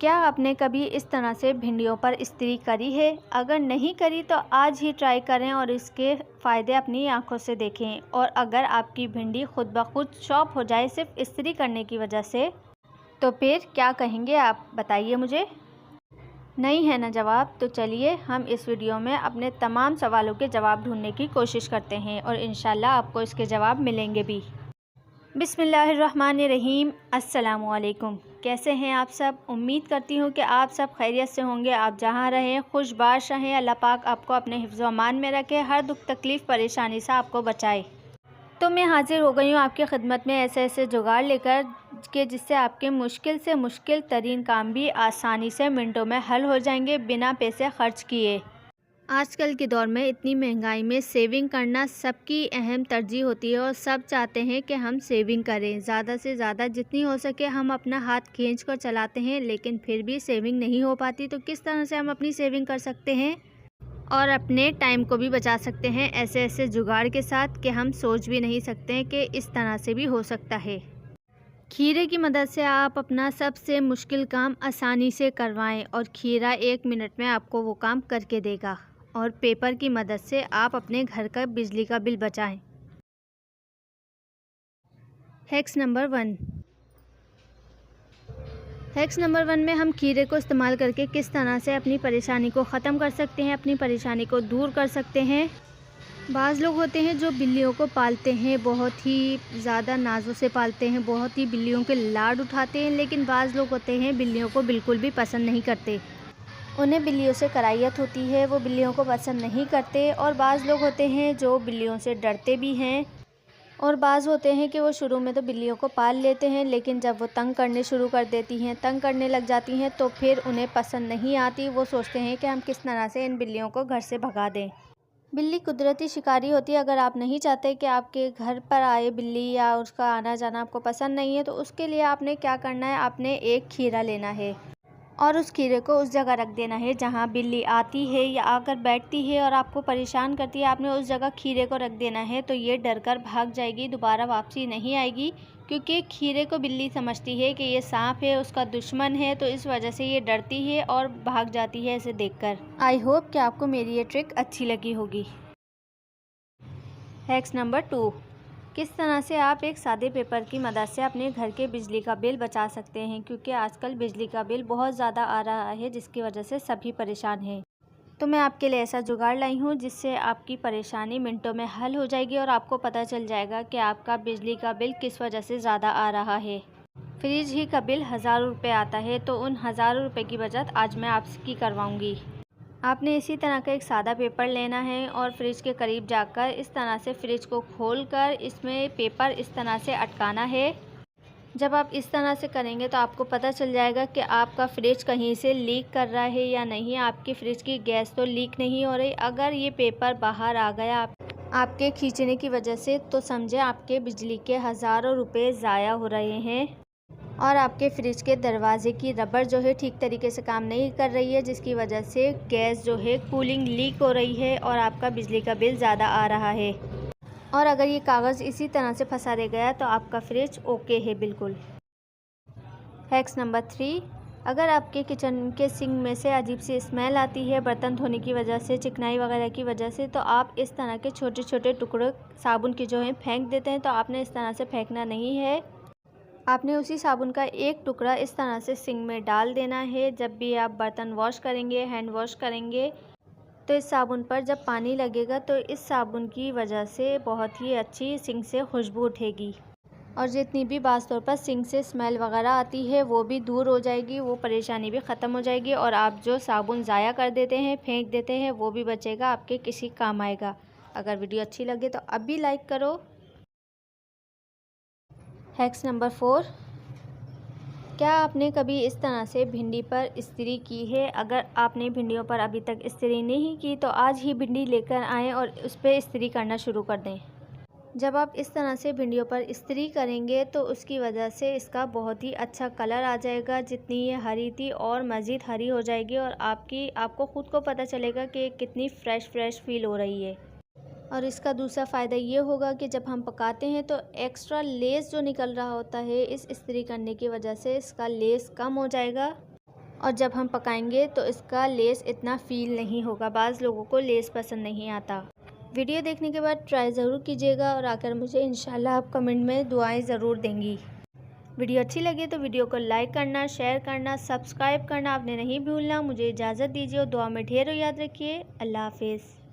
क्या आपने कभी इस तरह से भिंडियों पर इस्त्री करी है? अगर नहीं करी तो आज ही ट्राई करें और इसके फ़ायदे अपनी आंखों से देखें। और अगर आपकी भिंडी खुद ब खुद चॉप हो जाए सिर्फ इस्त्री करने की वजह से, तो फिर क्या कहेंगे आप, बताइए मुझे। नहीं है ना जवाब? तो चलिए हम इस वीडियो में अपने तमाम सवालों के जवाब ढूंढने की कोशिश करते हैं और इंशाल्लाह आपको इसके जवाब मिलेंगे भी। बिस्मिल्लाहिर्रहमानिर्रहीम। अस्सलामुअलैकुम। कैसे हैं आप सब? उम्मीद करती हूँ कि आप सब खैरियत से होंगे। आप जहाँ रहें खुशबाश रहें। अल्लाह पाक आपको अपने हिफ्ज़ व अमान में रखे, हर दुख तकलीफ़ परेशानी से आपको बचाए। तो मैं हाज़िर हो गई हूँ आपकी खिदमत में ऐसे जुगाड़ लेकर कि जिससे आपके मुश्किल से मुश्किल तरीन काम भी आसानी से मिनटों में हल हो जाएंगे बिना पैसे खर्च किए। आजकल के दौर में इतनी महंगाई में सेविंग करना सबकी अहम तरजीह होती है और सब चाहते हैं कि हम सेविंग करें ज़्यादा से ज़्यादा, जितनी हो सके हम अपना हाथ खींच कर चलाते हैं, लेकिन फिर भी सेविंग नहीं हो पाती। तो किस तरह से हम अपनी सेविंग कर सकते हैं और अपने टाइम को भी बचा सकते हैं ऐसे जुगाड़ के साथ कि हम सोच भी नहीं सकते हैं कि इस तरह से भी हो सकता है। खीरे की मदद से आप अपना सबसे मुश्किल काम आसानी से करवाएं और खीरा 1 मिनट में आपको वो काम करके देगा। और पेपर की मदद से आप अपने घर का बिजली का बिल बचाएं। Hacks number 1। हैक्स नंबर 1 में हम खीरे को इस्तेमाल करके किस तरह से अपनी परेशानी को ख़त्म कर सकते हैं, अपनी परेशानी को दूर कर सकते हैं। बाज़ लोग होते हैं जो बिल्लियों को पालते हैं, बहुत ही ज़्यादा नाज़ों से पालते हैं, बहुत ही बिल्लियों के लाड उठाते हैं, लेकिन बाज़ लोग होते हैं बिल्लियों को बिल्कुल भी पसंद नहीं करते। उन्हें बिल्लियों से कराहियत होती है, वो बिल्लियों को पसंद नहीं करते। और बाज़ लोग होते हैं जो बिल्लियों से डरते भी हैं। और बाज़ होते हैं कि वो शुरू में तो बिल्लियों को पाल लेते हैं, लेकिन जब वो तंग करने शुरू कर देती हैं, तंग करने लग जाती हैं, तो फिर उन्हें पसंद नहीं आती। वो सोचते हैं कि हम किस तरह से इन बिल्लियों को घर से भगा दें। बिल्ली कुदरती शिकारी होती है। अगर आप नहीं चाहते कि आपके घर पर आए बिल्ली या उसका आना जाना आपको पसंद नहीं है, तो उसके लिए आपने क्या करना है, आपने एक खीरा लेना है और उस खीरे को उस जगह रख देना है जहाँ बिल्ली आती है या आकर बैठती है और आपको परेशान करती है। आपने उस जगह खीरे को रख देना है, तो ये डर कर भाग जाएगी, दोबारा वापसी नहीं आएगी, क्योंकि खीरे को बिल्ली समझती है कि ये सांप है, उसका दुश्मन है, तो इस वजह से ये डरती है और भाग जाती है इसे देखकर। आई होप कि आपको मेरी ये ट्रिक अच्छी लगी होगी। Hacks number 2। किस तरह से आप एक सादे पेपर की मदद से अपने घर के बिजली का बिल बचा सकते हैं, क्योंकि आजकल बिजली का बिल बहुत ज़्यादा आ रहा है जिसकी वजह से सभी परेशान हैं। तो मैं आपके लिए ऐसा जुगाड़ लाई हूँ जिससे आपकी परेशानी मिनटों में हल हो जाएगी और आपको पता चल जाएगा कि आपका बिजली का बिल किस वजह से ज़्यादा आ रहा है। फ्रिज ही का बिल हज़ारों रुपये आता है, तो उन हज़ारों रुपये की बचत आज मैं आपकी करवाऊँगी। आपने इसी तरह का एक सादा पेपर लेना है और फ्रिज के करीब जाकर इस तरह से फ्रिज को खोलकर इसमें पेपर इस तरह से अटकाना है। जब आप इस तरह से करेंगे तो आपको पता चल जाएगा कि आपका फ्रिज कहीं से लीक कर रहा है या नहीं। आपकी फ्रिज की गैस तो लीक नहीं हो रही। अगर ये पेपर बाहर आ गया आपके खींचने की वजह से, तो समझे आपके बिजली के हज़ारों रुपये ज़ाया हो रहे हैं और आपके फ्रिज के दरवाजे की रबर जो है ठीक तरीके से काम नहीं कर रही है, जिसकी वजह से गैस जो है कूलिंग लीक हो रही है और आपका बिजली का बिल ज़्यादा आ रहा है। और अगर ये कागज़ इसी तरह से फंसा रह गया तो आपका फ्रिज ओके है बिल्कुल। Hacks number 3। अगर आपके किचन के सिंक में से अजीब सी स्मेल आती है बर्तन धोने की वजह से, चिकनाई वगैरह की वजह से, तो आप इस तरह के छोटे छोटे टुकड़े साबुन के जो हैं फेंक देते हैं। तो आपने इस तरह से फेंकना नहीं है। आपने उसी साबुन का एक टुकड़ा इस तरह से सिंक में डाल देना है। जब भी आप बर्तन वॉश करेंगे, हैंड वॉश करेंगे, तो इस साबुन पर जब पानी लगेगा तो इस साबुन की वजह से बहुत ही अच्छी सिंक से खुशबू उठेगी और जितनी भी बाज़ तौर पर सिंक से स्मेल वगैरह आती है वो भी दूर हो जाएगी, वो परेशानी भी ख़त्म हो जाएगी और आप जो साबुन ज़ाया कर देते हैं, फेंक देते हैं, वो भी बचेगा, आपके किसी काम आएगा। अगर वीडियो अच्छी लगे तो अभी लाइक करो। Hacks number 4। क्या आपने कभी इस तरह से भिंडी पर इस्त्री की है? अगर आपने भिंडियों पर अभी तक इस्त्री नहीं की तो आज ही भिंडी लेकर आएँ और उस पर इस्त्री करना शुरू कर दें। जब आप इस तरह से भिंडियों पर इस्त्री करेंगे तो उसकी वजह से इसका बहुत ही अच्छा कलर आ जाएगा। जितनी ये हरी थी और मज़ीद हरी हो जाएगी और आपको ख़ुद को पता चलेगा कि कितनी फ़्रेश फ़ील हो रही है। और इसका दूसरा फ़ायदा ये होगा कि जब हम पकाते हैं तो एक्स्ट्रा लेस जो निकल रहा होता है इस इस्त्री करने की वजह से, इसका लेस कम हो जाएगा और जब हम पकाएंगे तो इसका लेस इतना फील नहीं होगा। बाज़ लोगों को लेस पसंद नहीं आता। वीडियो देखने के बाद ट्राई ज़रूर कीजिएगा और आकर मुझे इंशाल्लाह आप कमेंट में दुआएं ज़रूर देंगी। वीडियो अच्छी लगे तो वीडियो को लाइक करना, शेयर करना, सब्सक्राइब करना आपने नहीं भूलना। मुझे इजाज़त दीजिए और दुआ में ढेरों याद रखिए। अल्लाह हाफिज़।